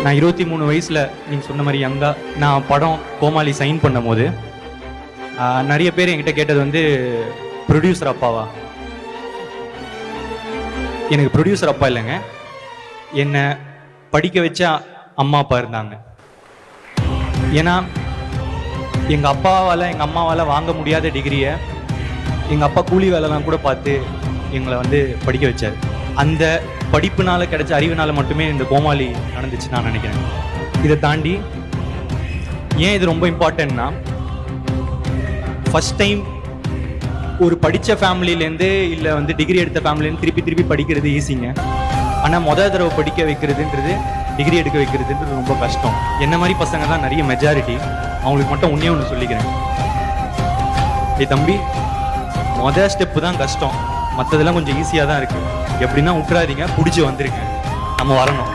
நான் 23 வயசில் நீங்கள் சொன்ன மாதிரி நான் படம் கோமாளி சைன் பண்ணும் போது நிறைய பேர் என்கிட்ட கேட்டது வந்து ப்ரொடியூசர் அப்பாவா. எனக்கு ப்ரொடியூசர் அப்பா இல்லைங்க, என்னை படிக்க வச்ச அம்மா அப்பா இருந்தாங்க. ஏன்னா எங்கள் அப்பாவால் எங்கள் அம்மாவால் வாங்க முடியாத டிகிரியை எங்கள் அப்பா கூலி வேலைலாம் கூட பார்த்து எங்களை வந்து படிக்க வச்சார். அந்த படிப்புனால கிடைச்ச அறிவுனால மட்டுமே இந்த கோமாளி நடந்துச்சு நான் நினைக்கிறேன். இதை தாண்டி ஏன் இது ரொம்ப இம்பார்ட்டன்ட்னா, ஃபர்ஸ்ட் டைம் ஒரு படித்த ஃபேமிலியிலேருந்து இல்லை வந்து டிகிரி எடுத்த ஃபேமிலிலேருந்து திருப்பி படிக்கிறது ஈஸிங்க. ஆனால் முதல் தடவை படிக்க வைக்கிறதுன்றது, டிகிரி எடுக்க வைக்கிறதுன்றது ரொம்ப கஷ்டம். என்ன மாதிரி பசங்க தான் நிறைய மெஜாரிட்டி. அவங்களுக்கு மட்டும் ஒன்று சொல்லிக்கிறேன், தம்பி மொதல் ஸ்டெப்பு தான் கஷ்டம், மற்றதெல்லாம் கொஞ்சம் ஈஸியாக தான் இருக்குது. எப்படின்னா விட்டுறாதீங்க, பிடிச்சி வந்துருங்க, நம்ம வரணும்.